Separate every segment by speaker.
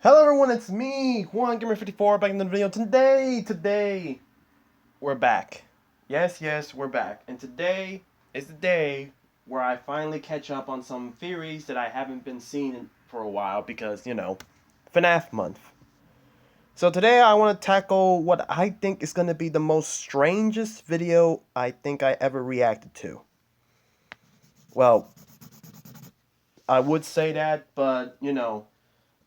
Speaker 1: Hello everyone, it's me, Juan Gamer 54, back in the video. Today, we're back. Yes, we're back. And today is the day where I finally catch up on some theories that I haven't been seeing for a while because, FNAF month. So today I want to tackle what I think is going to be the most strangest video I think I ever reacted to. Well, I would say that, but,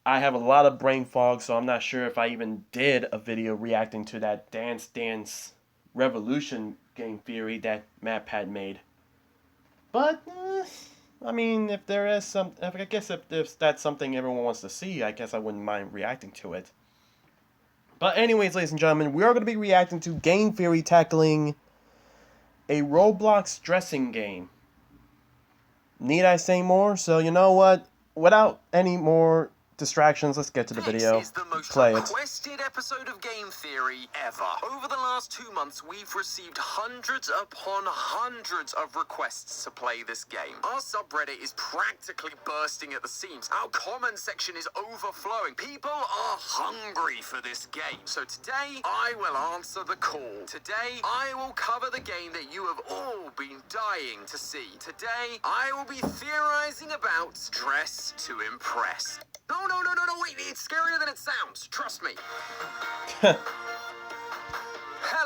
Speaker 1: I have a lot of brain fog, so I'm not sure if I even did a video reacting to that Dance Dance Revolution game theory that MatPat made. But, I mean, if there is some, I guess if that's something everyone wants to see, I guess I wouldn't mind reacting to it. But anyways, ladies and gentlemen, we are going to be reacting to game theory tackling a Roblox dressing game. Need I say more? So you know what? Without any more distractions, let's get to the video.
Speaker 2: This is the most
Speaker 1: Play it.
Speaker 2: requested episode of Game Theory ever. Over the last 2 months, we've received hundreds upon hundreds of requests to play this game. Our subreddit is practically bursting at the seams. Our comment section is overflowing. People are hungry for this game. So today, I will answer the call. Today, I will cover the game that you have all been dying to see. Today, I will be theorizing about Dress to Impress. No, wait, it's scarier than it sounds. Trust me.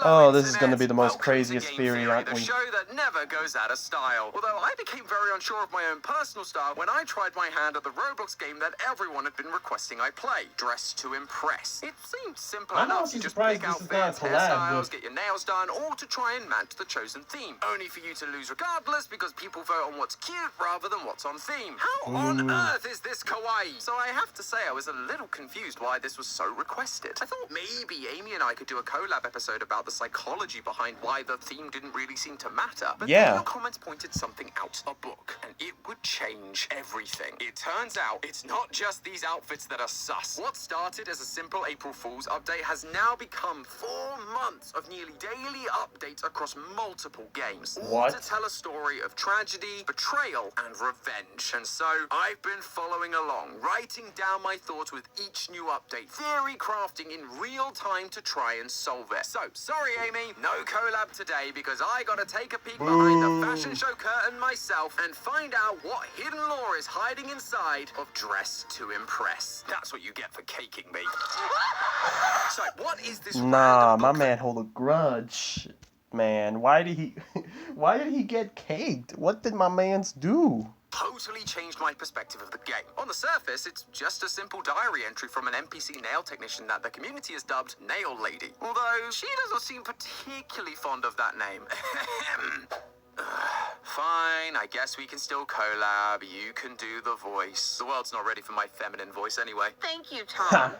Speaker 1: Oh, this is going to be the most
Speaker 2: Welcome
Speaker 1: craziest
Speaker 2: to Game
Speaker 1: theory, aren't
Speaker 2: the
Speaker 1: we?
Speaker 2: show that never goes out of style. Although I became very unsure of my own personal style when I tried my hand at the Roblox game that everyone had been requesting I play, Dress to Impress. It seemed simple enough. You just pick outfits, hairstyles, get your nails done, all to try and match the chosen theme. Only for you to lose regardless because people vote on what's cute rather than what's on theme. How on earth is this kawaii? So I have to say I was a little confused why this was so requested. I thought maybe Amy and I could do a collab episode about the psychology behind why the theme didn't really seem to matter. But then your comments pointed something out, a book, and it would change everything. It turns out it's not just these outfits that are sus. What started as a simple April Fool's update has now become 4 months of nearly daily updates across multiple games. All to tell a story of tragedy, betrayal, and revenge. And so I've been following along, writing down my thoughts with each new update, theory crafting in real time to try and solve it. So, sorry Amy, no collab today because I gotta take a peek behind the fashion show curtain myself and find out what hidden lore is hiding inside of Dress to Impress. That's what you get for caking me. So, what is this
Speaker 1: Nah,
Speaker 2: random
Speaker 1: my
Speaker 2: book?
Speaker 1: man hold a grudge. Man, why did he get caked? What did my mans do?
Speaker 2: Totally changed my perspective of the game. On the surface, it's just a simple diary entry from an NPC nail technician that the community has dubbed Nail Lady. Although, she doesn't seem particularly fond of that name. Fine, I guess we can still collab. You can do the voice. The world's not ready for my feminine voice anyway.
Speaker 3: Thank you, Tom.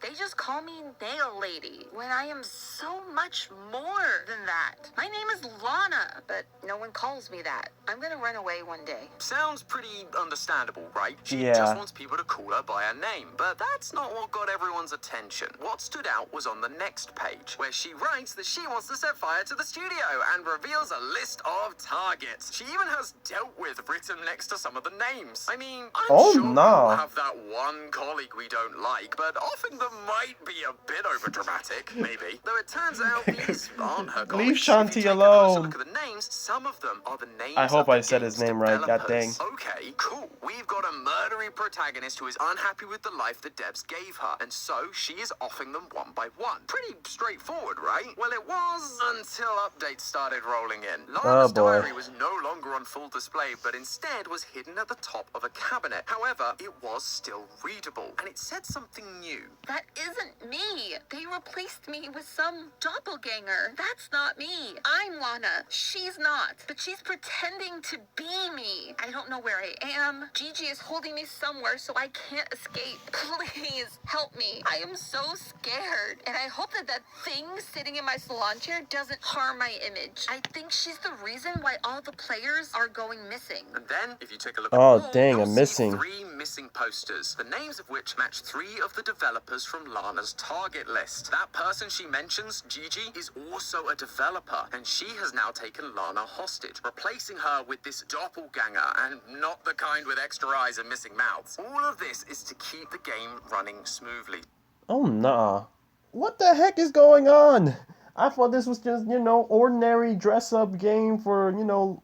Speaker 3: They just call me Nail Lady when I am so much more than that. My name is Lana, but no one calls me that. I'm gonna run away one day.
Speaker 2: Sounds pretty understandable, right? She
Speaker 1: Yeah.
Speaker 2: just wants people to call her by her name. But that's not what got everyone's attention. What stood out was on the next page, where she writes that she wants to set fire to the studio and reveals a list of targets. She even has dealt with written next to some of the names. I mean, I'm sure we all have that one colleague we don't like, but offing them might be a bit overdramatic, maybe. Though it turns out these aren't her colleagues.
Speaker 1: Leave Shanti
Speaker 2: If you take a
Speaker 1: alone.
Speaker 2: closer look at the names, some of them are the names
Speaker 1: I hope
Speaker 2: of the
Speaker 1: I said his
Speaker 2: game's
Speaker 1: name right, god
Speaker 2: developers.
Speaker 1: dang.
Speaker 2: Okay, cool. We've got a murdery protagonist who is unhappy with the life the devs gave her, and so she is offing them one by one. Pretty straightforward, right? Well, it was until updates started rolling in. Lana's diary was no longer on full display, but instead was hidden at the top of a cabinet. However, it was still readable, and it said something new.
Speaker 3: That isn't me. They replaced me with some doppelganger. That's not me. I'm Lana. She's not. But she's pretending to be me. I don't know where I am. Gigi is holding me somewhere so I can't escape. Please help me. I am so scared. And I hope that thing sitting in my salon chair doesn't harm my image. I think she's the reason why all the players are going missing.
Speaker 2: And then, if you take a look
Speaker 1: Oh,
Speaker 2: at the wall,
Speaker 1: dang,
Speaker 2: you'll
Speaker 1: I'm
Speaker 2: see
Speaker 1: missing.
Speaker 2: 3 missing posters, the names of which match 3 of the developers from Lana's target list. That person she mentions, Gigi, is also a developer, and she has now taken Lana hostage, replacing her with this doppelganger, and not the kind with extra eyes and missing mouths. All of this is to keep the game running smoothly.
Speaker 1: Oh, nah. What the heck is going on? I thought this was just, ordinary dress-up game for,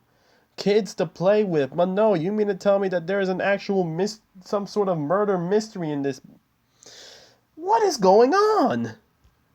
Speaker 1: kids to play with. But no, you mean to tell me that there is an actual some sort of murder mystery in this? What is going on?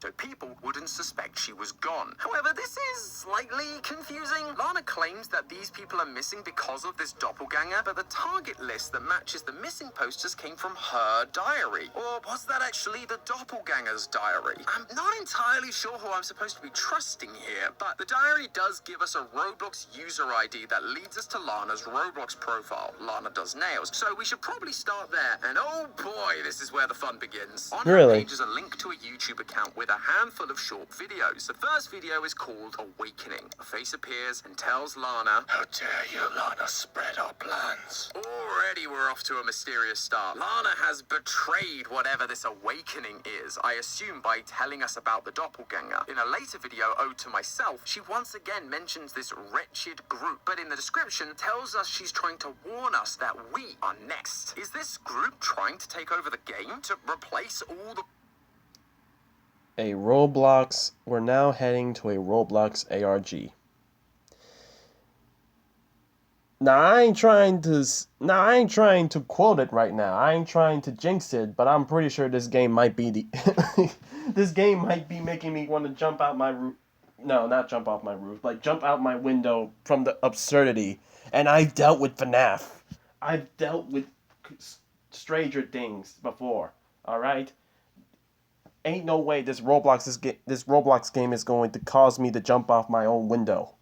Speaker 2: So people wouldn't suspect she was gone. However, this is slightly confusing. Lana claims that these people are missing because of this doppelganger, but the target list that matches the missing posters came from her diary. Or was that actually the doppelganger's diary? I'm not entirely sure who I'm supposed to be trusting here, but the diary does give us a Roblox user ID that leads us to Lana's Roblox profile. Lana does nails, so we should probably start there. And oh boy, this is where the fun begins. On her page is a link to a YouTube account with a handful of short videos. The first video is called Awakening. A face appears and tells Lana, "How dare you, Lana, spread our plans." Already we're off to a mysterious start. Lana has betrayed whatever this awakening is, I assume by telling us about the doppelganger. In a later video, Ode to Myself, she once again mentions this wretched group, but in the description tells us she's trying to warn us that we are next. Is this group trying to take over the game? To replace all the
Speaker 1: A Roblox. We're now heading to a Roblox ARG. Now I ain't trying to quote it right now. I ain't trying to jinx it, but I'm pretty sure this game might be this game might be making me want to jump out my roof. No, not jump off my roof. Like jump out my window from the absurdity. And I've dealt with FNAF. I've dealt with Stranger Things before. All right. Ain't no way this Roblox game is going to cause me to jump off my own window.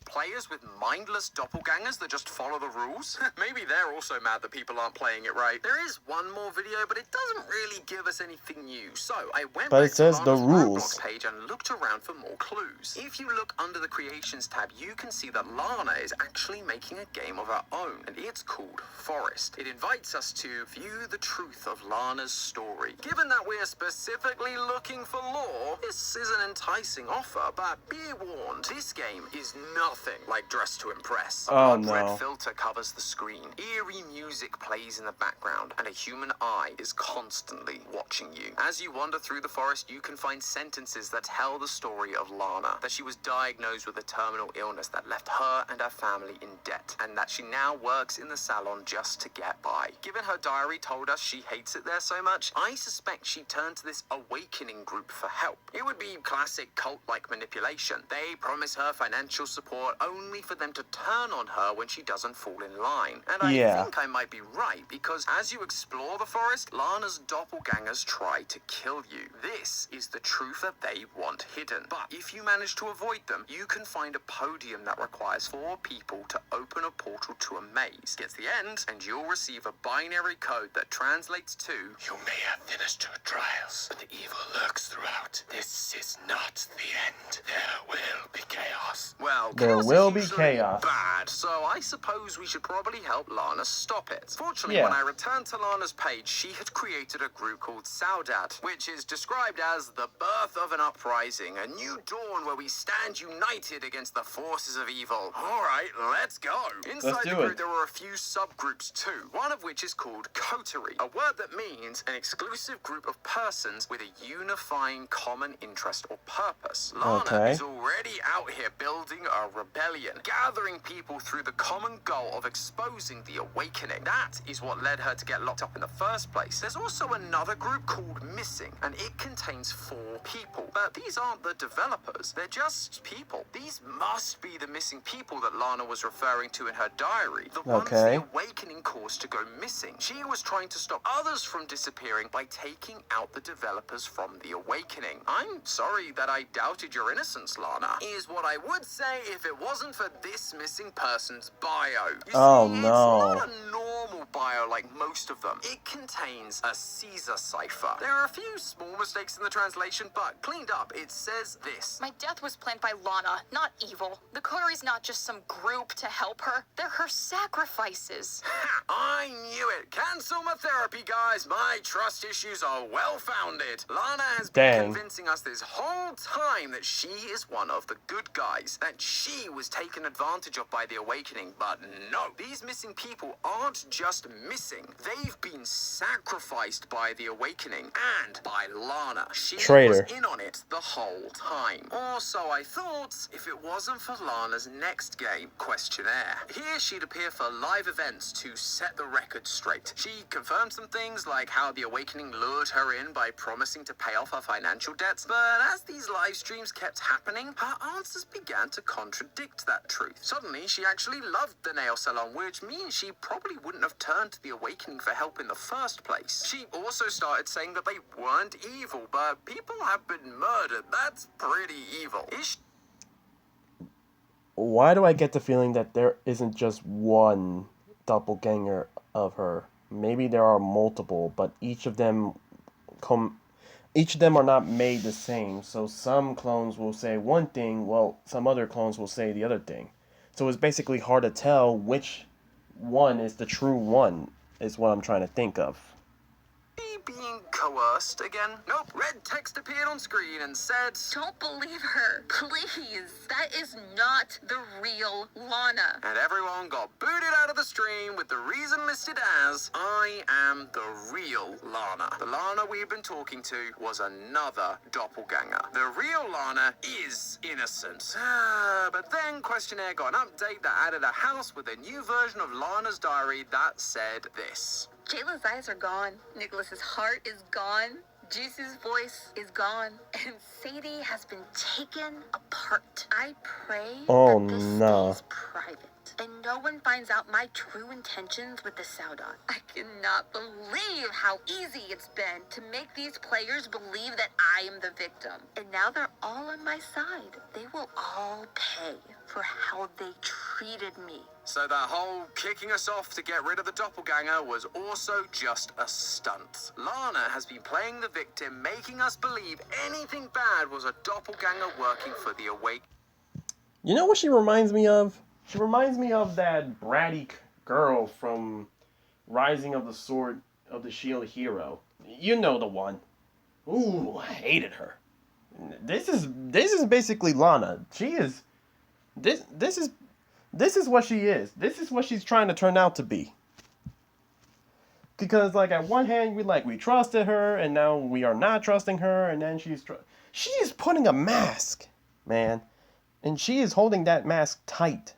Speaker 2: players with mindless doppelgangers that just follow the rules? Maybe they're also mad that people aren't playing it right. There is one more video, but it doesn't really give us anything new. So I went back to Lana's ROBLOX page and looked around for more clues. If you look under the Creations tab, you can see that Lana is actually making a game of her own, and it's called Forest. It invites us to view the truth of Lana's story. Given that we're specifically looking for lore, this is an enticing offer, but be warned, this game is nothing like Dress to Impress. A blood-red filter covers the screen, eerie music plays in the background, and a human eye is constantly watching you. As you wander through the forest, you can find sentences that tell the story of Lana, that she was diagnosed with a terminal illness that left her and her family in debt, and that she now works in the salon just to get by. Given her diary told us she hates it there so much, I suspect she turned to this awakening group for help. It would be classic cult-like manipulation. They promise her financial support only for them to turn on her when she doesn't fall in line. And I think I might be right, because as you explore the forest, Lana's doppelgangers try to kill you. This is the truth that they want hidden. But if you manage to avoid them, you can find a podium that requires 4 people to open a portal to a maze. Get to the end, and you'll receive a binary code that translates to, "You may have finished your trials, but the evil lurks throughout. This is not the end. There will be chaos." Well,
Speaker 1: there will be chaos.
Speaker 2: Bad, so I suppose we should probably help Lana stop it. Fortunately, when I returned to Lana's page, she had created a group called Saudade, which is described as the birth of an uprising, a new dawn where we stand united against the forces of evil. All right, let's go. Inside the group, there were a few subgroups too, one of which is called coterie, a word that means an exclusive group of persons with a unifying common interest or purpose. Lana is already out here building a rebellion, gathering people through the common goal of exposing the awakening. That is what led her to get locked up in the first place. There's also another group called Missing, and it contains 4 people. But these aren't the developers, they're just people. These must be the missing people that Lana was referring to in her diary. The ones the awakening caused to go missing. She was trying to stop others from disappearing by taking out the developers from the awakening. I'm sorry that I doubted your innocence, Lana, is what I would say if it wasn't for this missing person's bio. You see, it's not a normal bio like most of them. It contains a Caesar cipher. There are a few small mistakes in the translation, but cleaned up, it says this.
Speaker 4: My death was planned by Lana, not evil. The Coteries not just some group to help her. They're her sacrifices.
Speaker 2: Ha! I knew it. Cancel my therapy, guys. My trust issues are well-founded. Lana has been convincing us this whole time that she is one of the good guys, that she was taken advantage of by the Awakening, but no. These missing people aren't just missing. They've been sacrificed by the Awakening and by Lana. She was in on it the whole time. Or so I thought, if it wasn't for Lana's next game, Questionnaire. Here she'd appear for live events to set the record straight. She confirmed some things like how the Awakening lured her in by promising to pay off her financial debts, but as these live streams kept happening, her answers began to contradict that truth. Suddenly, she actually loved the nail salon, which means she probably wouldn't have turned to the Awakening for help in the first place. She also started saying that they weren't evil, but people have been murdered. That's pretty evil.
Speaker 1: Why do I get the feeling that there isn't just one doppelganger of her? Maybe there are multiple, but each of them are not made the same. So some clones will say one thing, while some other clones will say the other thing. So it's basically hard to tell which one is the true one, is what I'm trying to think of.
Speaker 2: Being coerced again? Nope. Red text appeared on screen and said,
Speaker 3: Don't believe her, please. That is not the real Lana.
Speaker 2: And everyone got booted out of the stream with the reason listed as, I am the real Lana. The Lana we've been talking to was another doppelganger. The real Lana is innocent. But then Questionnaire got an update that added a house with a new version of Lana's diary that said this.
Speaker 3: Jayla's eyes are gone. Nicholas's heart is gone. Juice's voice is gone. And Sadie has been taken apart. I pray that this stays private. And no one finds out my true intentions with the Saudon. I cannot believe how easy it's been to make these players believe that I am the victim. And now they're all on my side. They will all pay for how they treated me.
Speaker 2: So that whole kicking us off to get rid of the doppelganger was also just a stunt. Lana has been playing the victim, making us believe anything bad was a doppelganger working for the Awake.
Speaker 1: You know what she reminds me of? She reminds me of that bratty girl from Rising of the Sword of the Shield Hero. You know the one. Ooh, I hated her. This is basically Lana. She is this is what she is. This is what she's trying to turn out to be. Because like at one hand we trusted her, and now we are not trusting her, and then she is putting a mask, man, and she is holding that mask tight.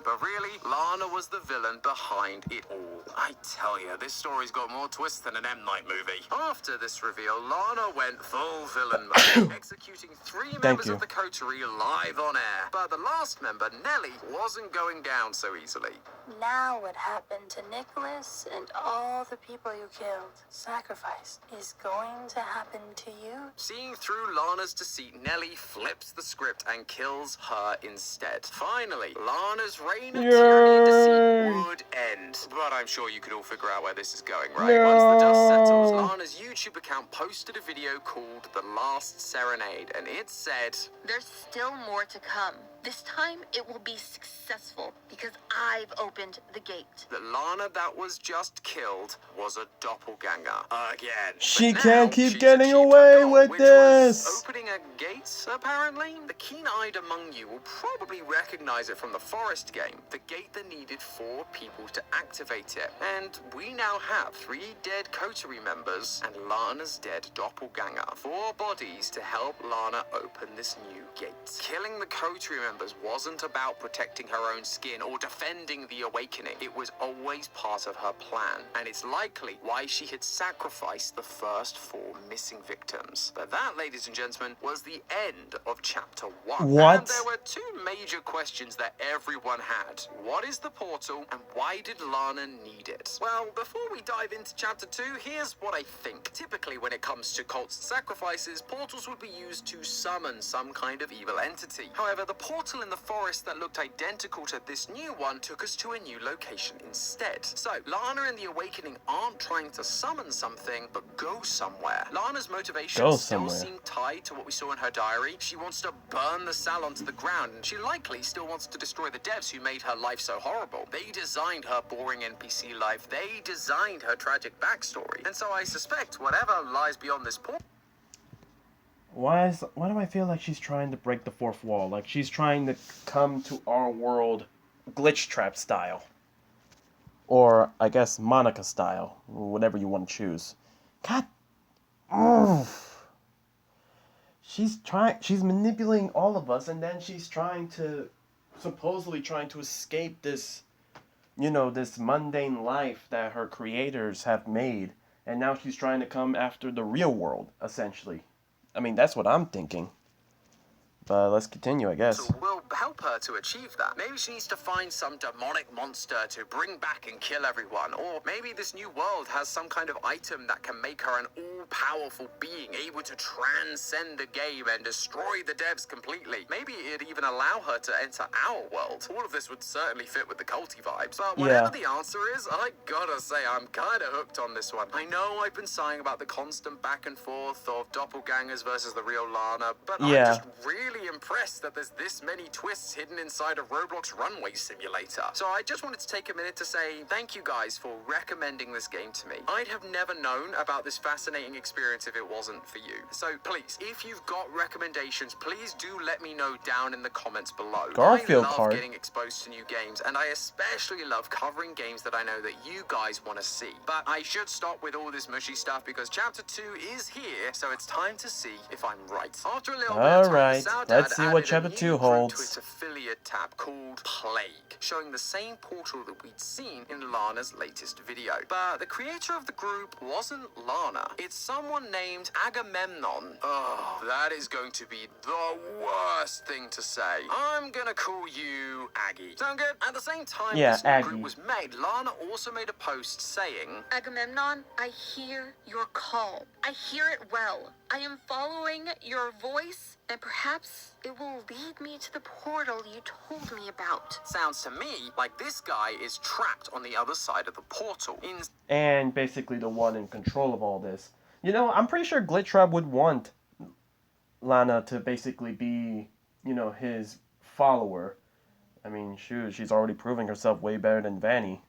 Speaker 2: But really, Lana was the villain behind it all. I tell you, this story's got more twists than an M. Night movie. After this reveal, Lana went full villain mode, executing 3 members of the coterie live on air. But the last member, Nellie, wasn't going down so easily.
Speaker 5: Now what happened to Nicholas and all the people you killed, sacrificed, is going to happen to you?
Speaker 2: Seeing through Lana's deceit, Nellie flips the script and kills her instead. Finally, Lana's reign of tyranny and deceit would end. But I'm sure you could all figure out where this is going, right? Once the dust settles, Lana's YouTube account posted a video called The Last Serenade, and it said,
Speaker 3: There's still more to come. This time, it will be successful because I've opened the gate.
Speaker 2: The Lana that was just killed was a doppelganger again.
Speaker 1: She can't keep getting away with this.
Speaker 2: Opening a gate, apparently. The keen-eyed among you will probably recognize it from the Forest game. The gate that needed 4 people to activate it. And we now have 3 dead coterie members and Lana's dead doppelganger. 4 bodies to help Lana open this new gate. Killing the coterie members wasn't about protecting her own skin or defending the Awakening. It was always part of her plan, and it's likely why she had sacrificed the first 4 missing victims. But that, ladies and gentlemen, was the end of Chapter 1.
Speaker 1: What?
Speaker 2: And there were 2 major questions that everyone had. What is the portal, and why did Lana need it? Well, before we dive into Chapter 2, here's what I think. Typically, when it comes to cults and sacrifices, portals would be used to summon some kind of evil entity. However, the portal portal in the forest that looked identical to this new one took us to a new location instead. So, Lana and the Awakening aren't trying to summon something, but go somewhere. Lana's motivations still seem tied to what we saw in her diary. She wants to burn the salon to the ground, and she likely still wants to destroy the devs who made her life so horrible. They designed her boring NPC life. They designed her tragic backstory. And so I suspect whatever lies beyond this portal.
Speaker 1: Why do I feel like she's trying to break the fourth wall? Like she's trying to come to our world glitch trap style. Or, I guess, Monica style. Whatever you want to choose. God. She's manipulating all of us, and then she's supposedly trying to escape this, this mundane life that her creators have made. And now she's trying to come after the real world, essentially. I mean, that's what I'm thinking. But let's continue, I guess.
Speaker 2: Will help her to achieve that. Maybe she needs to find some demonic monster to bring back and kill everyone. Or maybe this new world has some kind of item that can make her an all-powerful being, able to transcend the game and destroy the devs completely. Maybe it'd even allow her to enter our world. All of this would certainly fit with the culty vibes. But whatever the answer is, I gotta say, I'm kinda hooked on this one. I know I've been sighing about the constant back and forth of doppelgangers versus the real Lana, but I'm just really impressed that there's this many twists hidden inside a Roblox runway simulator. So I just wanted to take a minute to say thank you guys for recommending this game to me. I'd have never known about this fascinating experience if it wasn't for you. So please, if you've got recommendations, please do let me know down in the comments below.
Speaker 1: Garfield
Speaker 2: I love
Speaker 1: card.
Speaker 2: getting exposed to new games, and I especially love covering games that I know that you guys want to see. But I should stop with all this mushy stuff because Chapter 2 is here, so it's time to see if I'm right. After a little bit of time,
Speaker 1: let's see what Chapter 2 holds.
Speaker 2: To its affiliate tab called Plague, showing the same portal that we'd seen in Lana's latest video. But the creator of the group wasn't Lana. It's someone named Agamemnon. Oh, that is going to be the worst thing to say. I'm gonna call you Aggie. Sound good? At the same time this new group was made, Lana also made a post saying,
Speaker 3: Agamemnon, I hear your call. I hear it well. I am following your voice, and perhaps it will lead me to the portal you told me about.
Speaker 2: Sounds to me like this guy is trapped on the other side of the portal.
Speaker 1: And basically the one in control of all this. I'm pretty sure Glitchtrap would want Lana to basically be, his follower. I mean, shoot, she's already proving herself way better than Vanny.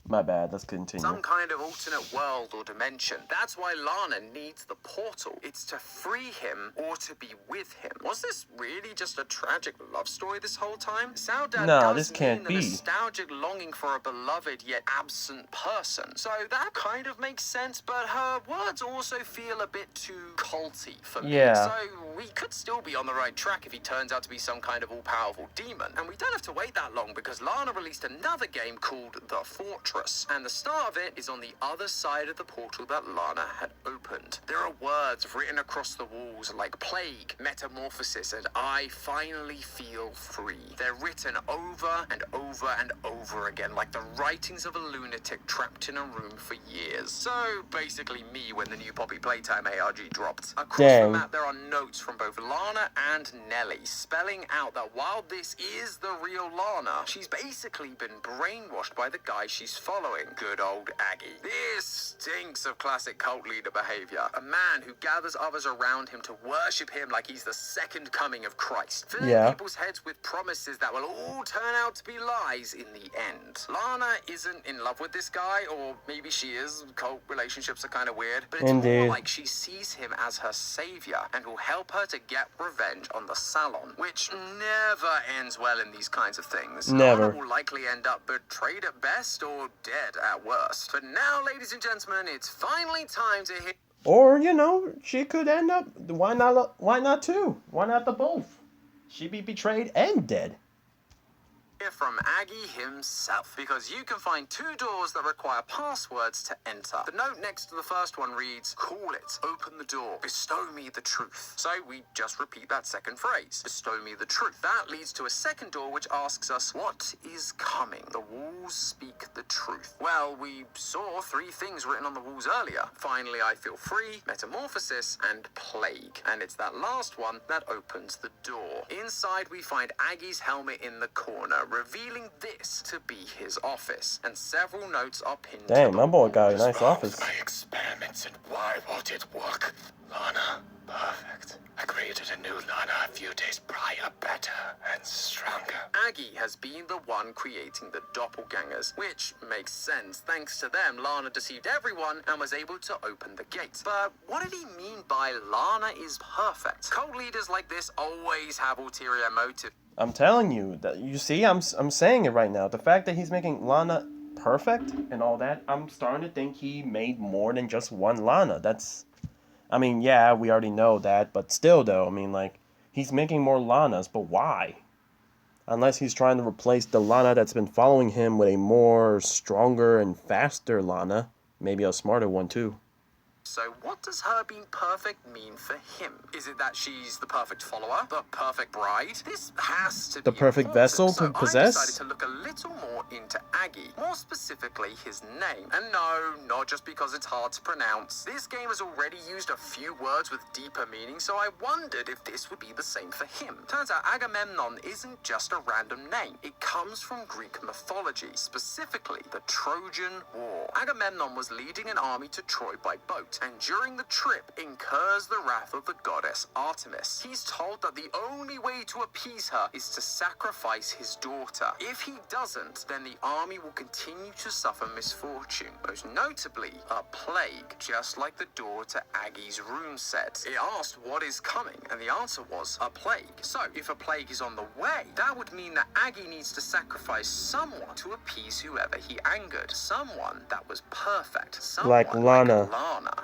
Speaker 1: My bad, let's continue.
Speaker 2: Some kind of alternate world or dimension. That's why Lana needs the portal. It's to free him or to be with him. Was this really just a tragic love story this whole time? Saudad does mean the nostalgic longing for a beloved yet absent person. So that kind of makes sense, but her words also feel a bit too culty for me. So we could still be on the right track if he turns out to be some kind of all-powerful demon. And we don't have to wait that long because Lana released another game called The Fortress. And the start of it is on the other side of the portal that Lana had opened. There are words written across the walls like plague, metamorphosis, and I finally feel free. They're written over and over and over again, like the writings of a lunatic trapped in a room for years. So basically me when the new Poppy Playtime ARG dropped. Across the map there are notes from both Lana and Nelly, spelling out that while this is the real Lana, she's basically been brainwashed by the guy she's following. Good old Aggie. This stinks of classic cult leader behavior. A man who gathers others around him to worship him like he's the second coming of Christ. Filling people's heads with promises that will all turn out to be lies in the end. Lana isn't in love with this guy, or maybe she is. Cult relationships are kind of weird. But it's more like she sees him as her savior and will help her to get revenge on the salon, which never ends well in these kinds of things.
Speaker 1: Never.
Speaker 2: Lana will likely end up betrayed at best or dead at worst. But now, ladies and gentlemen, it's finally time to hit.
Speaker 1: Or, she could end up, why not two? Why not the both? She'd be betrayed and dead.
Speaker 2: hear from Aggie himself, because you can find 2 doors that require passwords to enter. The note next to the first one reads, "Call it, open the door, bestow me the truth." So we just repeat that second phrase, bestow me the truth. That leads to a second door which asks us, what is coming? The walls speak the truth. Well, we saw 3 things written on the walls earlier. Finally, I feel free, metamorphosis, and plague. And it's that last one that opens the door. Inside, we find Aggie's helmet in the corner, revealing this to be his office. And several notes are pinned to
Speaker 1: Dang,
Speaker 2: the
Speaker 1: my boy
Speaker 2: wall.
Speaker 1: got a nice office.
Speaker 6: My experiments, and why won't it work? Lana, perfect. I created a new Lana a few days prior, better and stronger.
Speaker 2: Aggie has been the one creating the doppelgangers, which makes sense. Thanks to them, Lana deceived everyone and was able to open the gate. But what did he mean by Lana is perfect? Cult leaders like this always have ulterior motives.
Speaker 1: I'm telling you that. You see, I'm saying it right now. The fact that he's making Lana perfect and all that, I'm starting to think he made more than just one Lana. That's, I mean, yeah, we already know that, but still, though, I mean, like, he's making more Lanas, but why? Unless he's trying to replace the Lana that's been following him with a more stronger and faster Lana, maybe a smarter one too.
Speaker 2: So what does her being perfect mean for him? Is it that she's the perfect follower? The perfect bride? This has to be
Speaker 1: The perfect
Speaker 2: important.
Speaker 1: vessel to
Speaker 2: So
Speaker 1: possess?
Speaker 2: I decided to look a little more into Aggie. More specifically, his name. And no, not just because it's hard to pronounce. This game has already used a few words with deeper meaning, so I wondered if this would be the same for him. Turns out Agamemnon isn't just a random name. It comes from Greek mythology, specifically the Trojan War. Agamemnon was leading an army to Troy by boat, and during the trip incurs the wrath of the goddess Artemis. He's told that the only way to appease her is to sacrifice his daughter. If he doesn't, then the army will continue to suffer misfortune, most notably a plague, just like the door to Aggie's room said. It asked what is coming, and the answer was a plague. So if a plague is on the way, that would mean that Aggie needs to sacrifice someone to appease whoever he angered, someone that was perfect, someone
Speaker 1: Like Lana.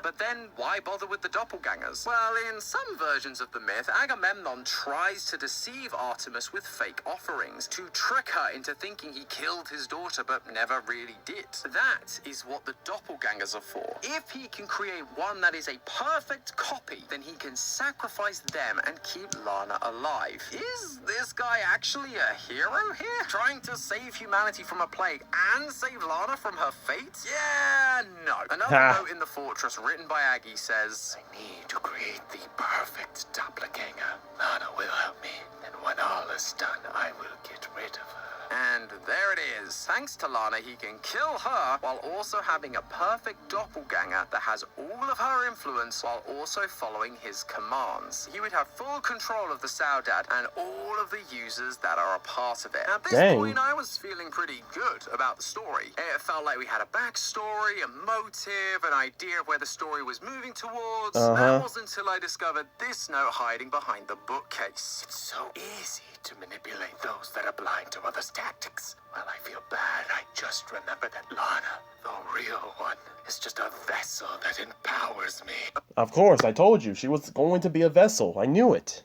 Speaker 2: But then, why bother with the doppelgangers? Well, in some versions of the myth, Agamemnon tries to deceive Artemis with fake offerings, to trick her into thinking he killed his daughter but never really did. That is what the doppelgangers are for. If he can create one that is a perfect copy, then he can sacrifice them and keep Lana alive. Is this guy actually a hero here? Trying to save humanity from a plague and save Lana from her fate? Yeah, no. Another note in the fortress written by Aggie says,
Speaker 6: I need to create the perfect doppelganger. Lana will help me, and when all is done, I will get rid of her.
Speaker 2: and there it is. Thanks to Lana, he can kill her while also having a perfect doppelganger that has all of her influence while also following his commands. He would have full control of the Saudade and all of the users that are a part of it. At this point, I was feeling pretty good about the story. It felt like we had a backstory, a motive, an idea of where the story was moving towards. That wasn't until I discovered this note hiding behind the bookcase.
Speaker 6: It's so easy to manipulate those that are blind to others' tactics. Well, I feel bad. I just remember that Lana, the real one, is just a vessel that empowers me.
Speaker 1: Of course, I told you. She was going to be a vessel. I knew it.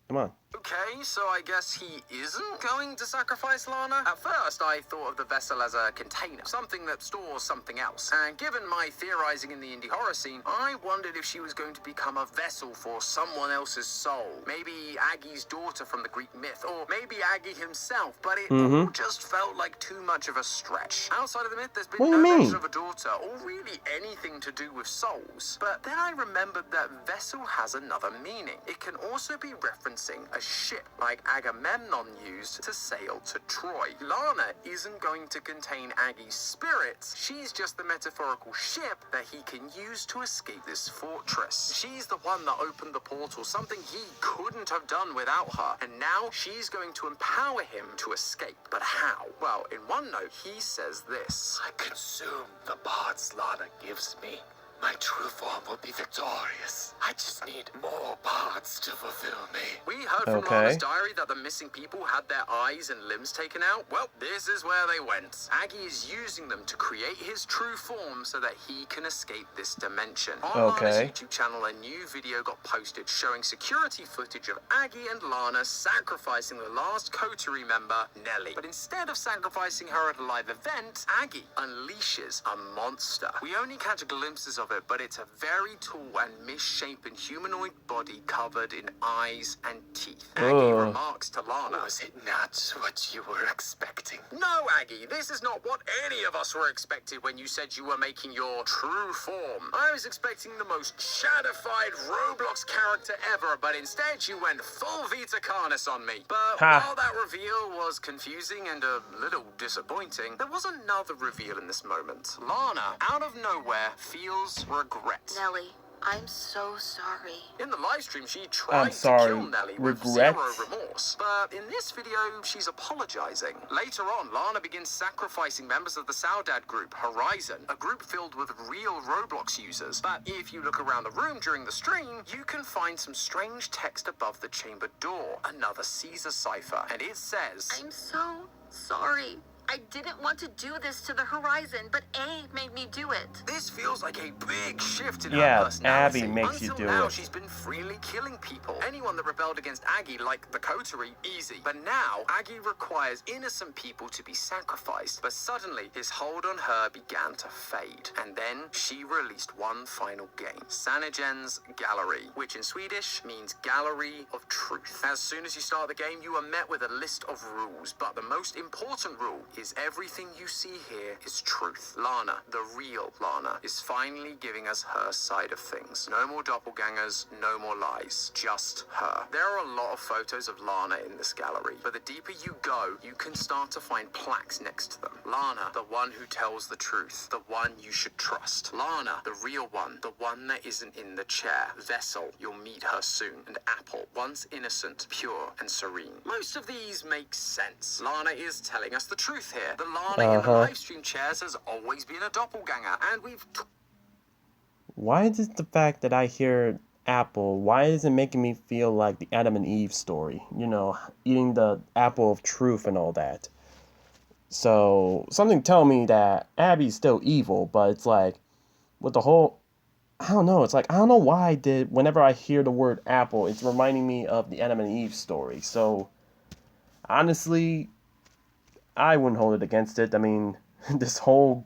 Speaker 1: Come on.
Speaker 2: Okay, so I guess he isn't going to sacrifice Lana? At first, I thought of the vessel as a container, something that stores something else. And given my theorizing in the indie horror scene, I wondered if she was going to become a vessel for someone else's soul. Maybe Aggie's daughter from the Greek myth, or maybe Aggie himself, but it all just felt like too much of a stretch. Outside of the myth, there's been no mention of a daughter, or really anything to do with souls. But then I remembered that vessel has another meaning. It can also be referencing a ship like Agamemnon used to sail to Troy. Lana isn't going to contain Aggie's spirit. She's just the metaphorical ship that he can use to escape this fortress. She's the one that opened the portal, something he couldn't have done without her. And now she's going to empower him to escape. But how? Well, in one note, he says this.
Speaker 6: I consume the parts Lana gives me. My true form will be victorious. I just need more parts to fulfill me.
Speaker 2: We heard from
Speaker 1: Okay.
Speaker 2: Lana's diary that the missing people had their eyes and limbs taken out. Well, this is where they went. Aggie is using them to create his true form so that he can escape this dimension. On
Speaker 1: Okay.
Speaker 2: Lana's YouTube channel, a new video got posted showing security footage of Aggie and Lana sacrificing the last coterie member, Nellie. But instead of sacrificing her at a live event, Aggie unleashes a monster. We only catch glimpses of it, but it's a very tall and misshapen humanoid body covered in eyes and teeth. Aggie
Speaker 1: Ugh.
Speaker 2: remarks to Lana,
Speaker 6: Was it not what you were expecting?
Speaker 2: "No, Aggie, this is not what any of us were expected when you said you were making your true form. I was expecting the most shadified Roblox character ever, but instead you went full Vita Carnus on me." But
Speaker 1: Ha.
Speaker 2: while that reveal was confusing and a little disappointing, there was another reveal in this moment. Lana, out of nowhere, feels regret.
Speaker 3: Nellie, I'm so sorry.
Speaker 2: In the live stream, she tried to
Speaker 1: sorry.
Speaker 2: kill Nellie with
Speaker 1: Regret?
Speaker 2: zero remorse. But in this video, she's apologizing. Later on, Lana begins sacrificing members of the Saudade group, Horizon, a group filled with real Roblox users. But if you look around the room during the stream, you can find some strange text above the chamber door. Another Caesar cipher. And it says,
Speaker 3: I'm so sorry. I didn't want to do this to the Horizon, but A made me do it.
Speaker 2: this feels like a big shift in
Speaker 1: Yeah,
Speaker 2: her personality.
Speaker 1: Abby makes you
Speaker 2: Until
Speaker 1: do
Speaker 2: now,
Speaker 1: it.
Speaker 2: she's been freely killing people. Anyone that rebelled against Aggie, like the coterie, easy. But now, Aggie requires innocent people to be sacrificed. But suddenly, his hold on her began to fade. And then, she released one final game. Sanagen's Gallery, which in Swedish means Gallery of Truth. As soon as you start the game, you are met with a list of rules. But the most important rule is everything you see here is truth. Lana, the real Lana, is finally giving us her side of things. No more doppelgangers, no more lies, just her. There are a lot of photos of Lana in this gallery, but the deeper you go, you can start to find plaques next to them. Lana, the one who tells the truth, the one you should trust. Lana, the real one, the one that isn't in the chair. Vessel, you'll meet her soon. And Apple, once innocent, pure, and serene. Most of these make sense. Lana is telling us the truth here. The Lana in the live stream chairs has always been a doppelganger, and we've
Speaker 1: Why is it the fact that I hear apple, why is it making me feel like the Adam and Eve story? You know, eating the apple of truth and all that. So, something tell me that Abby's still evil, but it's like, with the whole, I don't know, it's like, I don't know why whenever I hear the word apple, it's reminding me of the Adam and Eve story. So, honestly, I wouldn't hold it against it. I mean, this whole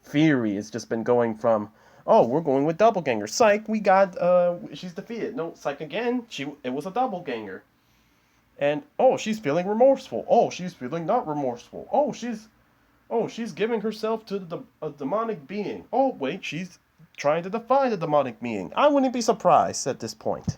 Speaker 1: theory has just been going from, oh, we're going with doppelganger. Psych, we got she's defeated. No, psych again. It was a doppelganger. And oh, she's feeling remorseful. Oh, she's feeling not remorseful. Oh, she's giving herself to a demonic being. Oh, wait, she's trying to defy the demonic being. I wouldn't be surprised at this point.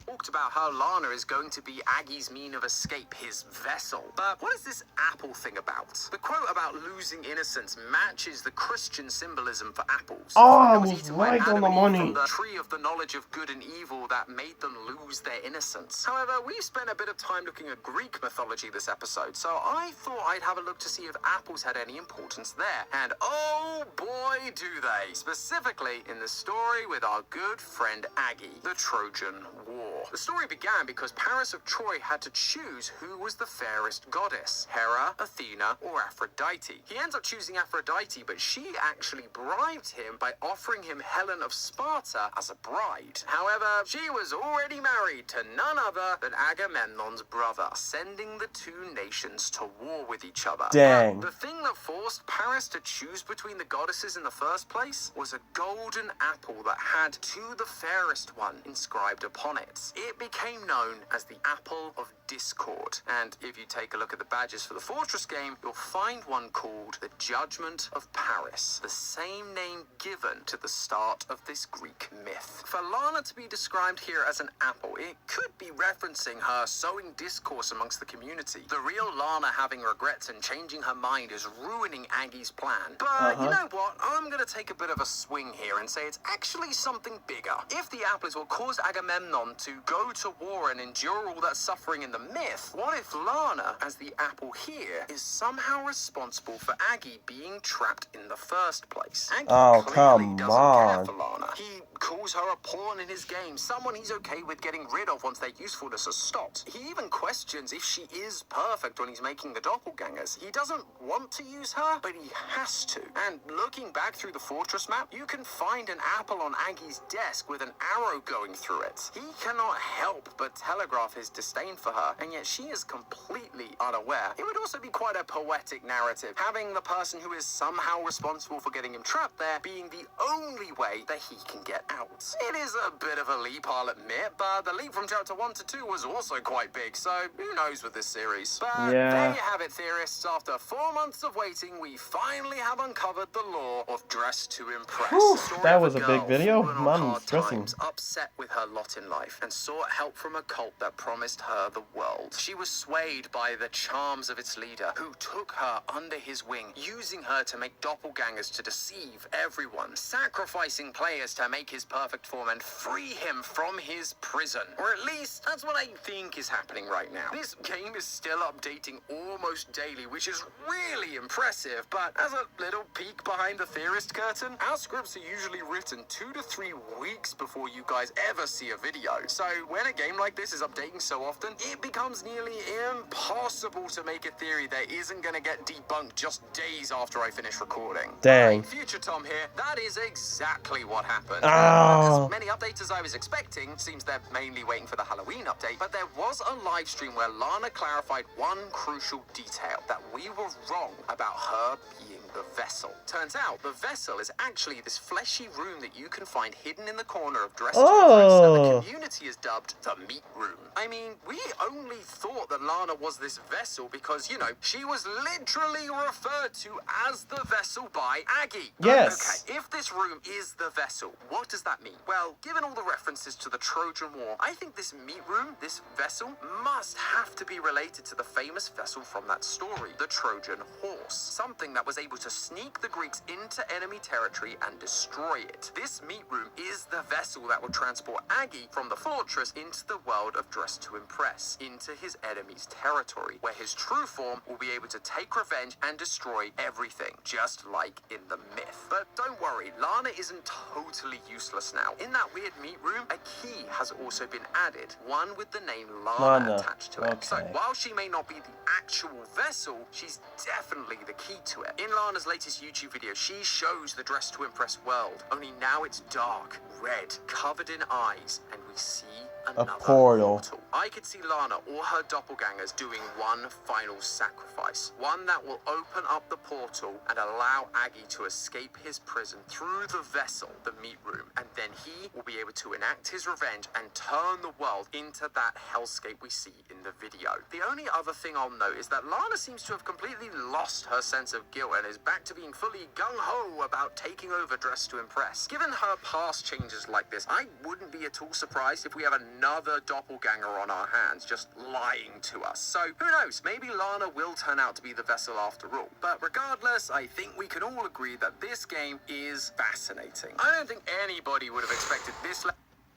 Speaker 2: talked about how Lana is going to be Aggie's mean of escape, his vessel. But what is this apple thing about? The quote about losing innocence matches the Christian symbolism for apples.
Speaker 1: Oh, I
Speaker 2: It was
Speaker 1: was
Speaker 2: eaten by
Speaker 1: right
Speaker 2: Adam
Speaker 1: on the
Speaker 2: and Eve
Speaker 1: money.
Speaker 2: from the tree of the knowledge of good and evil that made them lose their innocence. However, we've spent a bit of time looking at Greek mythology this episode, so I thought I'd have a look to see if apples had any importance there. And oh boy, do they! Specifically in the story with our good friend Aggie, the Trojan War. The story began because Paris of Troy had to choose who was the fairest goddess, Hera, Athena, or Aphrodite. He ends up choosing Aphrodite, but she actually bribed him by offering him Helen of Sparta as a bride. However, she was already married to none other than Agamemnon's brother, sending the two nations to war with each other.
Speaker 1: Dang.
Speaker 2: The thing that forced Paris to choose between the goddesses in the first place was a golden apple that had "to the fairest one" inscribed upon it. It became known as the Apple of Discord. And if you take a look at the badges for the Fortress game, you'll find one called the Judgment of Paris, the same name given to the start of this Greek myth. For Lana to be described here as an apple, it could be referencing her sowing discourse amongst the community. The real Lana having regrets and changing her mind is ruining Aggie's plan. But you know what? I'm going to take a bit of a swing here and say it's actually something bigger. If the apple is what caused Agamemnon to go to war and endure all that suffering in the myth, what if Lana, as the apple here, is somehow responsible for Aggie being trapped in the first place? Aggie clearly
Speaker 1: come
Speaker 2: doesn't care
Speaker 1: on.
Speaker 2: for Lana. He calls her a pawn in his game, someone he's okay with getting rid of once their usefulness has stopped. He even questions if she is perfect when he's making the doppelgangers. He doesn't want to use her, but he has to. And looking back through the fortress map, you can find an apple on Aggie's desk with an arrow going through it. He cannot help but telegraph his disdain for her, and yet she is completely unaware. It would also be quite a poetic narrative, having the person who is somehow responsible for getting him trapped there being the only way that he can get out. It is a bit of a leap, I'll admit, but the leap from chapter 1 to 2 was also quite big, so who knows with this series. But there you have it, theorists. After 4 months of waiting, we finally have uncovered the lore of Dress to Impress.
Speaker 1: Whew,
Speaker 2: Story
Speaker 1: that
Speaker 2: of
Speaker 1: was a
Speaker 2: girl
Speaker 1: big video.
Speaker 2: fallen on
Speaker 1: Man,
Speaker 2: hard
Speaker 1: stressing.
Speaker 2: times, upset with her lot in life, and sought help from a cult that promised her the world. She was swayed by the charms of its leader, who took her under his wing, using her to make doppelgangers to deceive everyone, sacrificing players to make his perfect form and free him from his prison. Or at least, that's what I think is happening right now. This game is still updating almost daily, which is really impressive, but as a little peek behind the theorist curtain, our scripts are usually written 2 to 3 weeks before you guys ever see a video. So when a game like this is updating so often, it becomes nearly impossible to make a theory that isn't going to get debunked just days after I finish recording.
Speaker 1: Dang.
Speaker 2: Hi, Future Tom here. That is exactly what happened.
Speaker 1: Oh.
Speaker 2: As many updates as I was expecting, seems they're mainly waiting for the Halloween update, but there was a live stream where Lana clarified one crucial detail, that we were wrong about her being the vessel. Turns out the vessel is actually this fleshy room that you can find hidden in the corner of Dress to Impress that the community has dubbed the meat room. I mean, we only thought that Lana was this vessel because, you know, she was literally referred to as the vessel by Aggie.
Speaker 1: Yes.
Speaker 2: Okay, if this room is the vessel, what does that mean? Well, given all the references to the Trojan War, I think this meat room, this vessel, must have to be related to the famous vessel from that story, the Trojan horse. Something that was able to sneak the Greeks into enemy territory and destroy it. This meat room is the vessel that will transport Aggie from the fortress into the world of Dress to Impress, into his enemy's territory, where his true form will be able to take revenge and destroy everything, just like in the myth. But don't worry, Lana isn't totally useless now. In that weird meat room, a key has also been added, one with the name Lana attached to it.
Speaker 1: Okay.
Speaker 2: So while she may not be the actual vessel, she's definitely the key to it. In Lana's latest YouTube video, she shows the Dress to Impress world, only now it's dark, red, covered in eyes, and we see another
Speaker 1: portal.
Speaker 2: I could see Lana or her doppelgangers doing one final sacrifice, one that will open up the portal and allow Aggie to escape his prison through the vessel, the meat room, and then he will be able to enact his revenge and turn the world into that hellscape we see in the video. The only other thing I'll note is that Lana seems to have completely lost her sense of guilt and is back to being fully gung-ho about taking over Dress to Impress. Given her past changes like this, I wouldn't be at all surprised if we have another doppelganger on our hands, just lying to us. So, who knows, maybe Lana will turn out to be the vessel after all. But regardless, I think we can all agree that this game is fascinating. I don't think anybody would have expected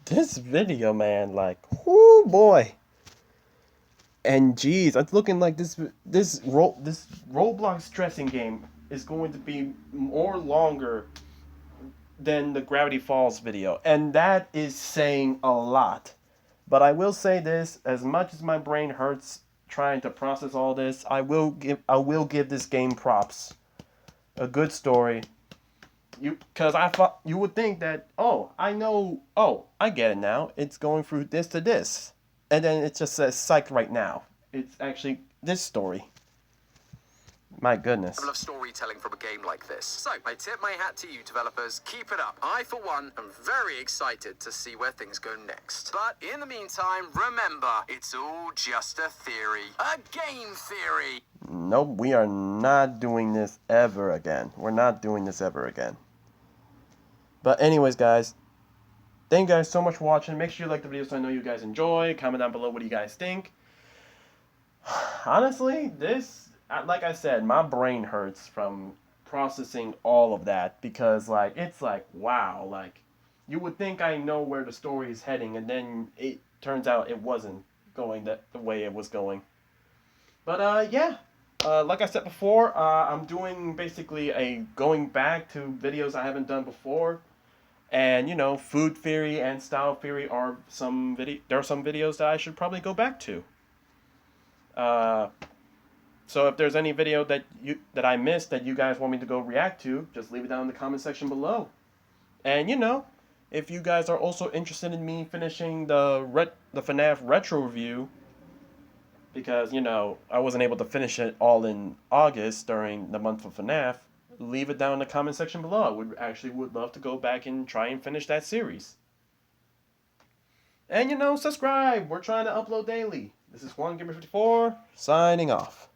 Speaker 1: This video, man, like, whoo boy. And geez, it's looking like this Roblox dressing game is going to be more longer than the Gravity Falls video, and that is saying a lot. But I will say this: as much as my brain hurts trying to process all this, I will give this game props. A good story. Because I thought you would think that, oh, I know, oh, I get it now. It's going through this to this, and then it just says psych right now. It's actually this story. My goodness.
Speaker 2: Of storytelling from a game like this. So, I tip my hat to you developers, keep it up. I, for one, am very excited to see where things go next. But in the meantime, remember, it's all just a theory. A game theory!
Speaker 1: Nope, we are not doing this ever again. We're not doing this ever again. But anyways, guys, thank you guys so much for watching. Make sure you like the video so I know you guys enjoy. Comment down below what you guys think. Honestly, this... like I said, my brain hurts from processing all of that because, like, it's like, wow, like, you would think I know where the story is heading, and then turns out it wasn't going the way it was going. But yeah, like I said before, I'm doing basically a going back to videos I haven't done before. And you know, food theory and style theory are there are some videos that I should probably go back to. So if there's any video that I missed that you guys want me to go react to, just leave it down in the comment section below. And you know, if you guys are also interested in me finishing the FNAF retro review, because you know I wasn't able to finish it all in August during the month of FNAF, leave it down in the comment section below. I would love to go back and try and finish that series. And you know, subscribe. We're trying to upload daily. This is Juan Gamer 54 signing off.